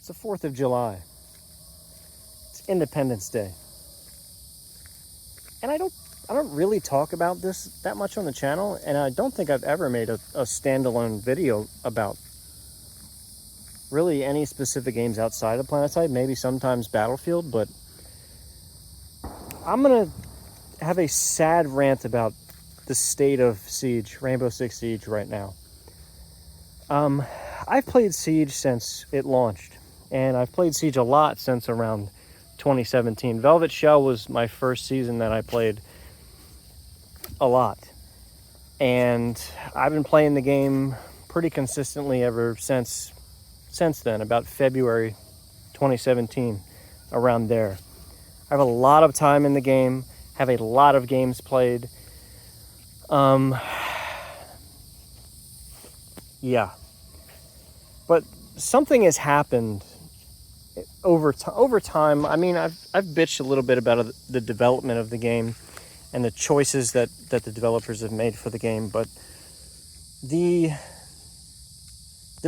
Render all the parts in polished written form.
It's the 4th of July. It's Independence Day. And I don't really talk about this that much on the channel, and I don't think I've ever made a standalone video about really any specific games outside of PlanetSide, maybe sometimes Battlefield, but I'm going to have a sad rant about the state of Siege, Rainbow Six Siege right now. I've played Siege since it launched, and I've played Siege a lot since around 2017. Velvet Shell was my first season that I played a lot, and I've been playing the game pretty consistently ever since then, about February 2017, around there. I have a lot of time in the game, have a lot of games played. Yeah. But something has happened over time. I mean, I've bitched a little bit about the development of the game and the choices that the developers have made for the game, but the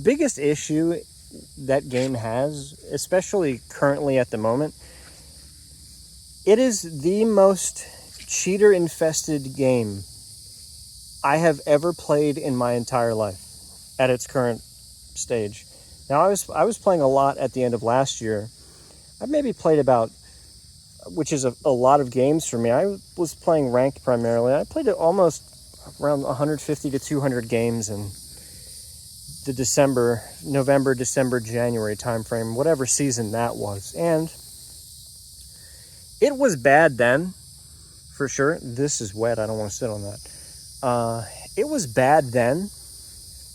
biggest issue that game has, especially currently at the moment, it is the most cheater-infested game I have ever played in my entire life at its current stage. Now, I was playing a lot at the end of last year. I maybe played about, which is a lot of games for me. I was playing ranked primarily. I played almost around 150 to 200 games in the November, December, January timeframe, whatever season that was. And it was bad then, for sure. This is wet. I don't want to sit on that. It was bad then.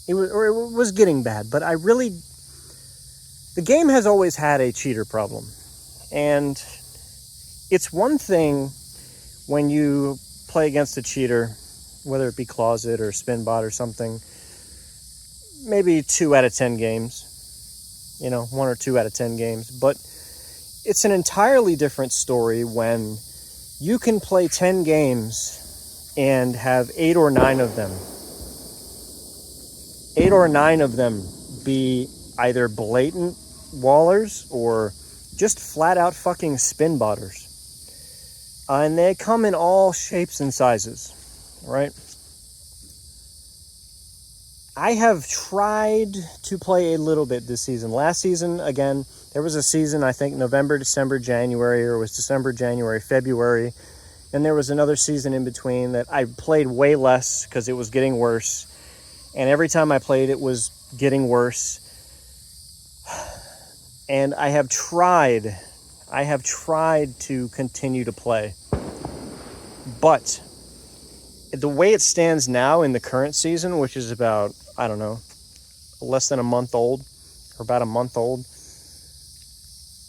It was getting bad, but the game has always had a cheater problem. And it's one thing when you play against a cheater, whether it be Closet or Spinbot or something, maybe 2 out of 10 games, 1 or 2 out of 10 games. But it's an entirely different story when you can play 10 games and have 8 or 9 of them be either blatant wallers or just flat out fucking spinbotters. And they come in all shapes and sizes, right? I have tried to play a little bit this season. Last season, again, there was a season, I think November, December, January, or it was December, January, February. And there was another season in between that I played way less because it was getting worse. And every time I played, it was getting worse. And I have tried to continue to play. But the way it stands now in the current season, which is about, I don't know, less than a month old, or about a month old,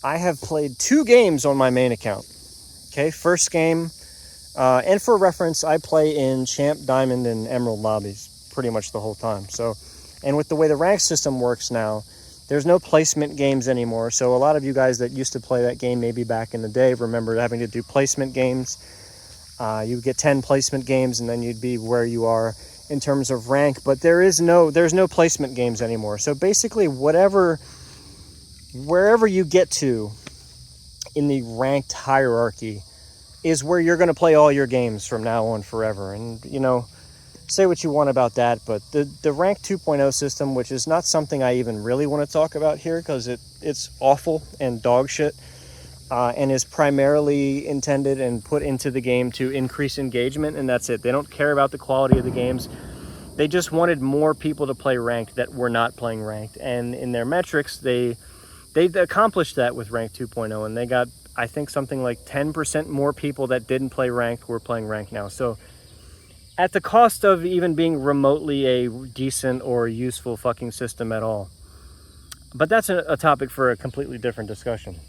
I have played 2 games on my main account. Okay, first game, and for reference, I play in Champ, Diamond, and Emerald lobbies pretty much the whole time. So, and with the way the rank system works now, there's no placement games anymore. So a lot of you guys that used to play that game maybe back in the day remember having to do placement games. You would get 10 placement games and then you'd be where you are in terms of rank, but there's no placement games anymore. So basically wherever you get to in the ranked hierarchy is where you're going to play all your games from now on forever. And say what you want about that, but the rank 2.0 system, which is not something I even really want to talk about here because it's awful and dog shit, and is primarily intended and put into the game to increase engagement, and that's it. They don't care about the quality of the games. They just wanted more people to play ranked that were not playing ranked, and in their metrics, they accomplished that with rank 2.0, and they got, I think, something like 10% more people that didn't play ranked were playing ranked now. So at the cost of even being remotely a decent or useful fucking system at all. But that's a topic for a completely different discussion.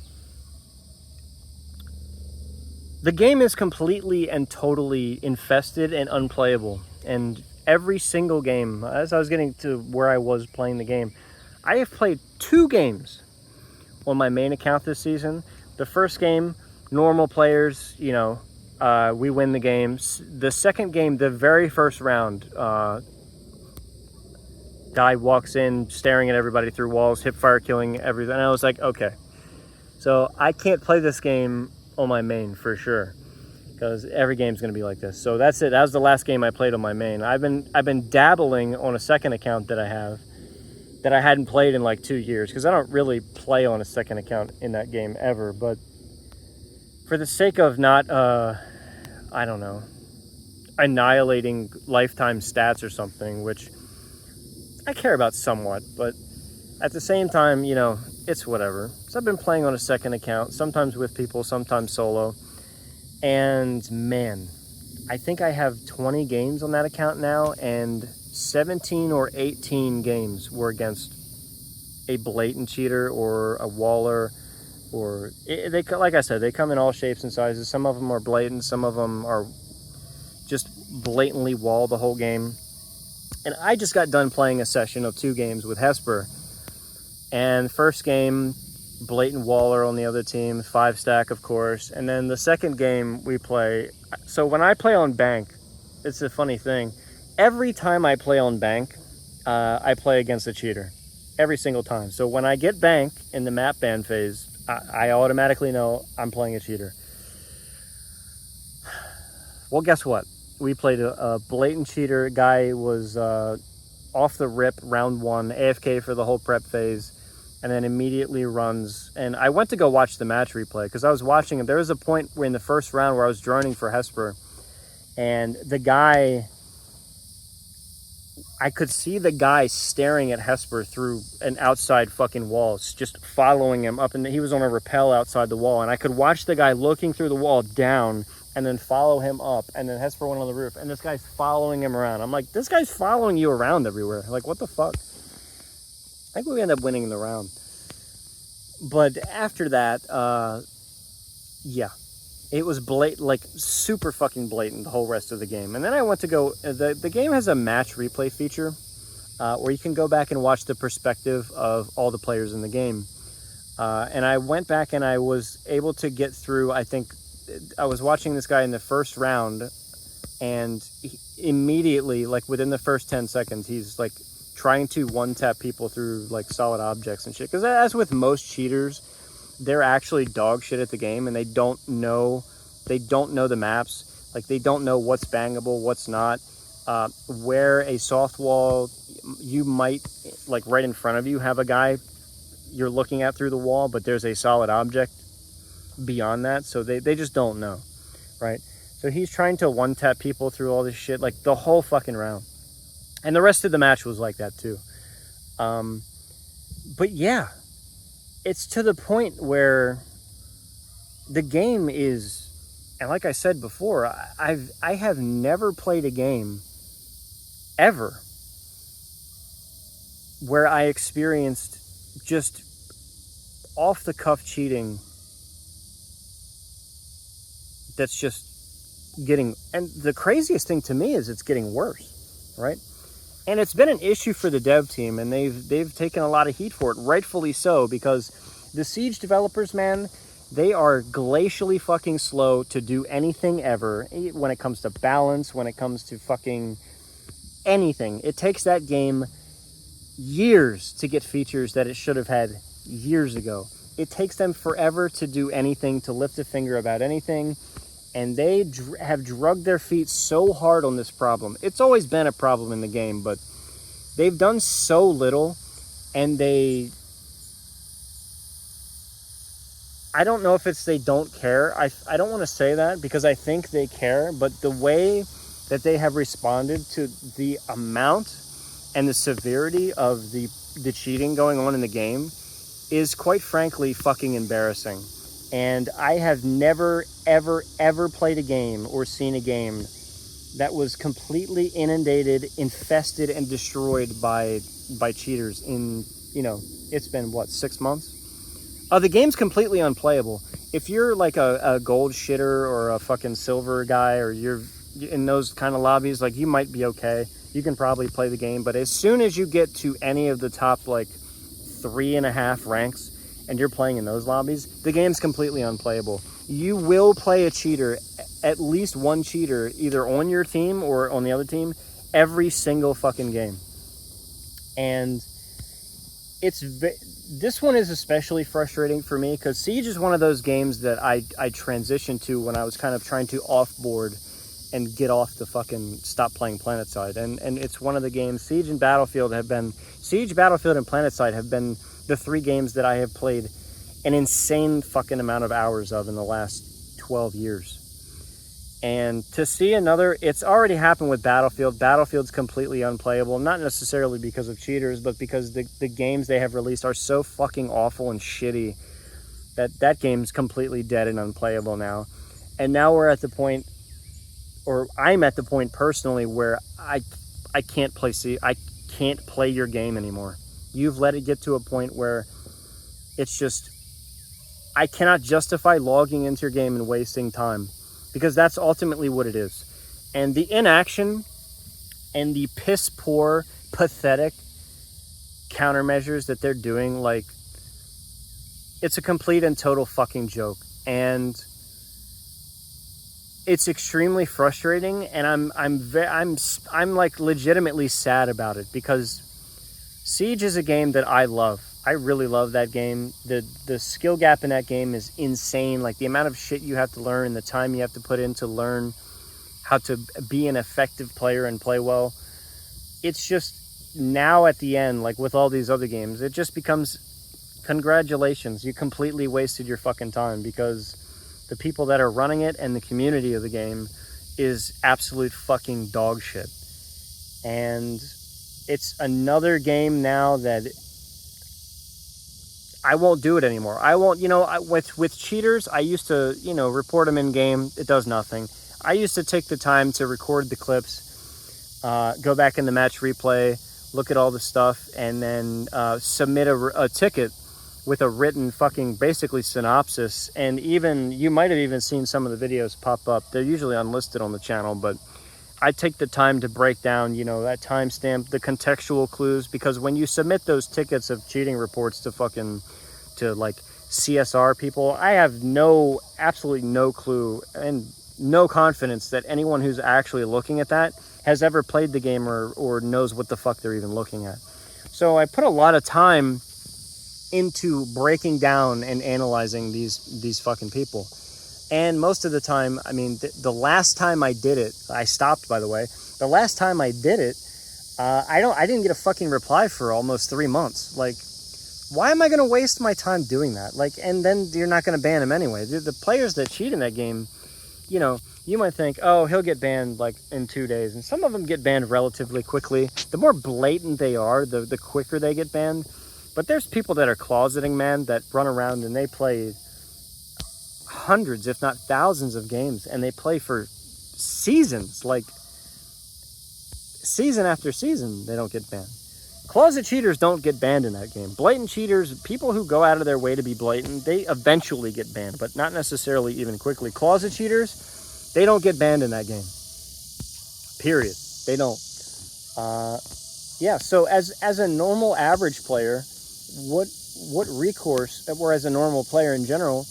The game is completely and totally infested and unplayable. And every single game, as I was getting to where I was playing the game, I have played 2 games on my main account this season. The first game, normal players, we win the game. The second game, the very first round, Guy walks in, staring at everybody through walls, hip fire killing everything. And I was like, okay, so I can't play this game on my main for sure, because every game's going to be like this. So that's it. That was the last game I played on my main. I've been dabbling on a second account that I have that I hadn't played in like 2 years, because I don't really play on a second account in that game ever. But for the sake of not, I don't know, annihilating lifetime stats or something, which I care about somewhat, but at the same time, you know, it's whatever. So I've been playing on a second account, sometimes with people, sometimes solo. And man, I think I have 20 games on that account now, and 17 or 18 games were against a blatant cheater or a waller, or they, like I said, they come in all shapes and sizes. Some of them are blatant, some of them are just blatantly wall the whole game. And I just got done playing a session of 2 games with Hesper, and first game, blatant waller on the other team, 5 stack of course. And then the second game we play, so when I play on bank, it's a funny thing. Every time I play on bank, I play against a cheater. Every single time. So when I get bank in the map ban phase, I automatically know I'm playing a cheater. Well, guess what? We played a blatant cheater. Guy was off the rip, round 1, AFK for the whole prep phase, and then immediately runs. And I went to go watch the match replay, because I was watching him. There was a point where in the first round where I was droning for Hesper, and the guy, I could see the guy staring at Hesper through an outside fucking wall, just following him up, and he was on a rappel outside the wall, and I could watch the guy looking through the wall down and then follow him up, and then Hesper went on the roof, and this guy's following him around. I'm like, this guy's following you around everywhere. Like, what the fuck? I think we end up winning the round. But after that, yeah, it was like super fucking blatant the whole rest of the game. And then I went to go, the game has a match replay feature where you can go back and watch the perspective of all the players in the game. And I went back and I was able to get through, I think, I was watching this guy in the first round, and immediately, like within the first 10 seconds, he's like trying to one-tap people through like solid objects and shit. Because as with most cheaters, they're actually dog shit at the game, and they don't know the maps. Like, they don't know what's bangable, what's not. Where a soft wall, you might, like right in front of you, have a guy you're looking at through the wall, but there's a solid object beyond that, so they just don't know, right? So he's trying to one-tap people through all this shit, like the whole fucking round. And the rest of the match was like that too. But yeah, it's to the point where the game is, and like I said before, I have never played a game ever where I experienced just off-the-cuff cheating that's just getting, and the craziest thing to me is it's getting worse, right? And it's been an issue for the dev team, and they've taken a lot of heat for it, rightfully so, because the Siege developers, man, they are glacially fucking slow to do anything ever when it comes to balance, when it comes to fucking anything. It takes that game years to get features that it should have had years ago. It takes them forever to do anything, to lift a finger about anything. And they have drugged their feet so hard on this problem. It's always been a problem in the game, but they've done so little, and I don't know if it's they don't care. I don't want to say that, because I think they care, but the way that they have responded to the amount and the severity of the cheating going on in the game is, quite frankly, fucking embarrassing. And I have never, ever, ever played a game or seen a game that was completely inundated, infested, and destroyed by cheaters in, you know, it's been, what, 6 months? The game's completely unplayable. If you're like a gold shitter or a fucking silver guy, or you're in those kind of lobbies, like, you might be okay. You can probably play the game. But as soon as you get to any of the top, like, 3.5 ranks, and you're playing in those lobbies, the game's completely unplayable. You will play a cheater, at least one cheater, either on your team or on the other team, every single fucking game. And this one is especially frustrating for me because Siege is one of those games that I transitioned to when I was kind of trying to offboard and get off the fucking stop playing PlanetSide. And it's one of the games, Siege, Battlefield, and PlanetSide have been the 3 games that I have played an insane fucking amount of hours of in the last 12 years. And to see another, it's already happened with Battlefield. Battlefield's completely unplayable, not necessarily because of cheaters, but because the games they have released are so fucking awful and shitty that game's completely dead and unplayable now. And now we're at the point, or I'm at the point personally, where I can't play I can't play your game anymore. You've let it get to a point where it's just, I cannot justify logging into your game and wasting time. Because that's ultimately what it is. And the inaction and the piss poor, pathetic countermeasures that they're doing, like, it's a complete and total fucking joke. And it's extremely frustrating, and I'm like legitimately sad about it, because Siege is a game that I love. I really love that game. The skill gap in that game is insane. Like, the amount of shit you have to learn and the time you have to put in to learn how to be an effective player and play well. It's just, now at the end, like with all these other games, it just becomes, congratulations, you completely wasted your fucking time, because the people that are running it and the community of the game is absolute fucking dog shit. And it's another game now that I won't do it anymore. I won't, with cheaters, I used to, report them in game. It does nothing. I used to take the time to record the clips, go back in the match replay, look at all the stuff, and then submit a ticket with a written fucking basically synopsis. And even, you might have even seen some of the videos pop up. They're usually unlisted on the channel, but I take the time to break down, that timestamp, the contextual clues, because when you submit those tickets of cheating reports to like CSR people, I have absolutely no clue and no confidence that anyone who's actually looking at that has ever played the game or knows what the fuck they're even looking at. So I put a lot of time into breaking down and analyzing these fucking people. And most of the time, I mean, the last time I did it, I stopped, by the way. The last time I did it, I didn't get a fucking reply for almost 3 months. Like, why am I going to waste my time doing that? Like, and then you're not going to ban him anyway. The players that cheat in that game, you might think, oh, he'll get banned like in 2 days. And some of them get banned relatively quickly. The more blatant they are, the quicker they get banned. But there's people that are closeting, man, that run around and they play hundreds, if not thousands of games, and they play for seasons, like season after season, they don't get banned. Closet cheaters don't get banned in that game. Blatant cheaters, people who go out of their way to be blatant, they eventually get banned, but not necessarily even quickly. Closet cheaters, they don't get banned in that game. Period. They don't. So as a normal average player, what recourse, or as a normal player in general,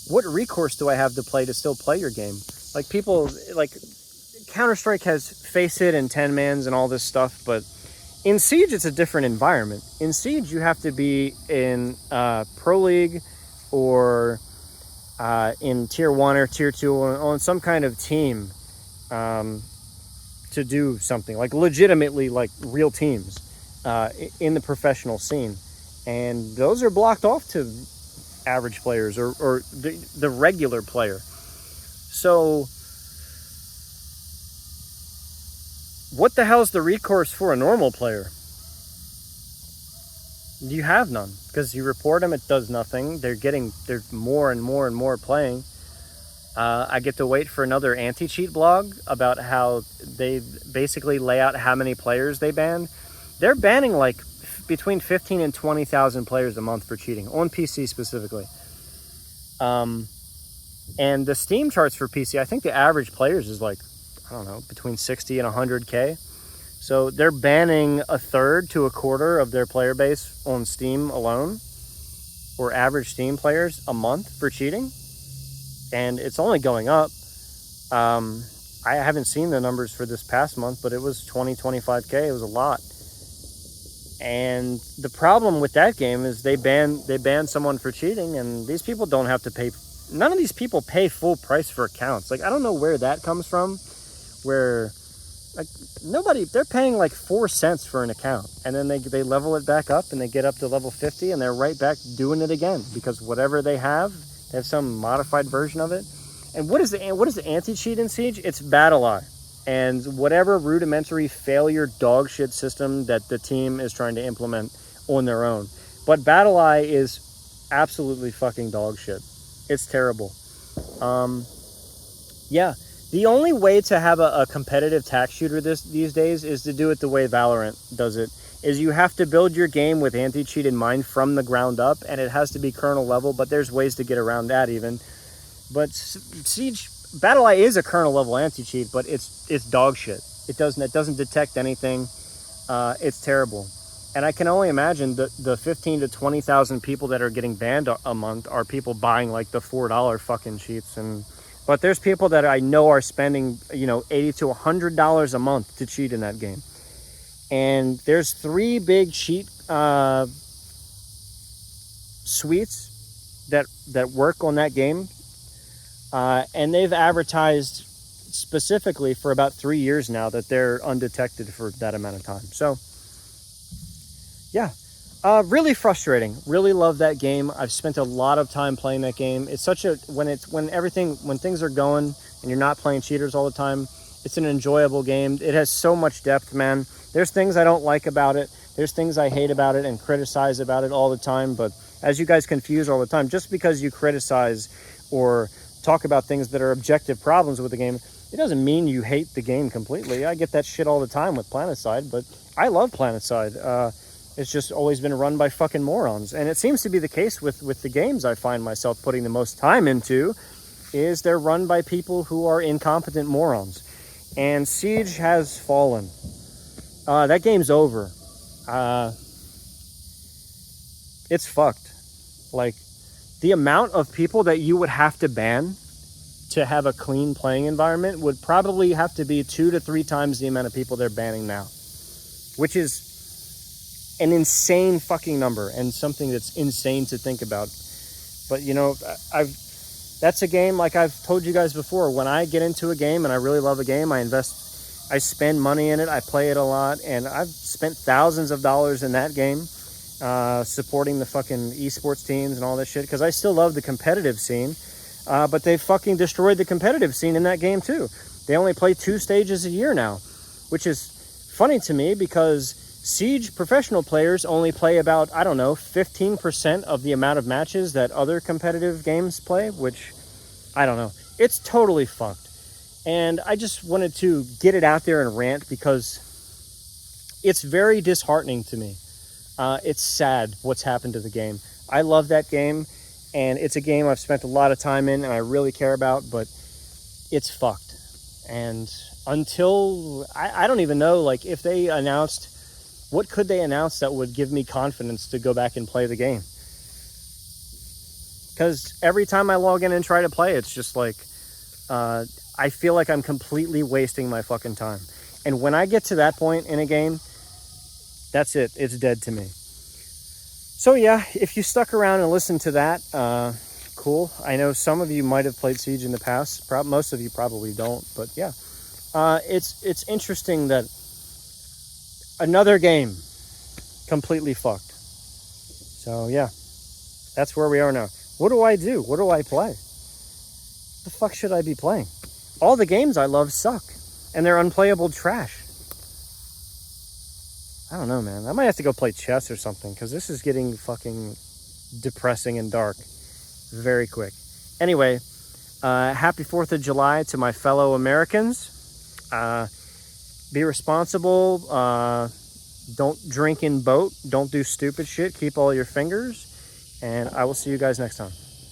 what recourse do I have to play to still play your game? Like, people, like, Counter-Strike has Face It and 10-mans and all this stuff, but in Siege, it's a different environment. In Siege, you have to be in Pro League or in Tier 1 or Tier 2 on some kind of team to do something, like legitimately, like real teams in the professional scene. And those are blocked off to average players or the regular player. So what the hell's the recourse for a normal player? You have none, because you report them, it does nothing. They're more and more and more playing. I get to wait for another anti-cheat blog about how they basically lay out how many players they ban. They're banning like between 15 and 20,000 players a month for cheating, on PC specifically. And the Steam charts for PC, I think the average players is like, I don't know, between 60 and 100K. So they're banning a third to a quarter of their player base on Steam alone, or average Steam players a month for cheating. And it's only going up. I haven't seen the numbers for this past month, but it was 20, 25K. It was a lot. And the problem with that game is they ban someone for cheating, and these people don't have to pay. None of these people pay full price for accounts. Like, I don't know where that comes from, where like nobody, they're paying like 4 cents for an account, and then they level it back up and they get up to level 50 and they're right back doing it again, because whatever they have some modified version of it. And what is the anti-cheat in Siege? It's Battle Eye and whatever rudimentary failure dog shit system that the team is trying to implement on their own. But Battle Eye is absolutely fucking dog shit. It's terrible. Yeah. The only way to have a competitive tax shooter these days is to do it the way Valorant does it. Is you have to build your game with anti-cheat in mind from the ground up, and it has to be kernel level, but there's ways to get around that even. But Siege, Battle Eye is a kernel level anti-cheat, but it's dog shit. It doesn't detect anything. It's terrible. And I can only imagine the 15 to 20,000 people that are getting banned a month are people buying like the $4 fucking cheats. But there's people that I know are spending, $80 to $100 a month to cheat in that game. And there's 3 big cheat suites that work on that game. And they've advertised specifically for about 3 years now that they're undetected for that amount of time. So, yeah. Really frustrating. Really love that game. I've spent a lot of time playing that game. It's such a when things are going and you're not playing cheaters all the time, it's an enjoyable game. It has so much depth, man. There's things I don't like about it. There's things I hate about it and criticize about it all the time. But as you guys confuse all the time, just because you criticize or talk about things that are objective problems with the game, it doesn't mean you hate the game completely. I get that shit all the time with PlanetSide, but I love PlanetSide. It's just always been run by fucking morons. And it seems to be the case with the games I find myself putting the most time into, is they're run by people who are incompetent morons. And Siege has fallen. That game's over. It's fucked. Like, the amount of people that you would have to ban to have a clean playing environment would probably have to be 2 to 3 times the amount of people they're banning now. Which is an insane fucking number, and something that's insane to think about. But that's a game, like I've told you guys before, when I get into a game and I really love a game, I spend money in it, I play it a lot, and I've spent thousands of dollars in that game, supporting the fucking esports teams and all this shit, because I still love the competitive scene, but they fucking destroyed the competitive scene in that game too. They only play 2 stages a year now, which is funny to me, because Siege professional players only play about, 15% of the amount of matches that other competitive games play, which, I don't know. It's totally fucked. And I just wanted to get it out there and rant, because it's very disheartening to me. It's sad what's happened to the game. I love that game, and it's a game I've spent a lot of time in and I really care about, but it's fucked. And until, I don't even know, like, if they announced, what could they announce that would give me confidence to go back and play the game? Because every time I log in and try to play, it's just like, I feel like I'm completely wasting my fucking time. And when I get to that point in a game, that's it. It's dead to me. So yeah, if you stuck around and listened to that, cool. I know some of you might have played Siege in the past. Most of you probably don't, but yeah. It's interesting that another game completely fucked. So yeah, that's where we are now. What do I do? What do I play? The fuck should I be playing? All the games I love suck, and they're unplayable trash. I don't know, man. I might have to go play chess or something, because this is getting fucking depressing and dark very quick. Anyway, happy 4th of July to my fellow Americans. Be responsible. Don't drink and boat. Don't do stupid shit. Keep all your fingers. And I will see you guys next time.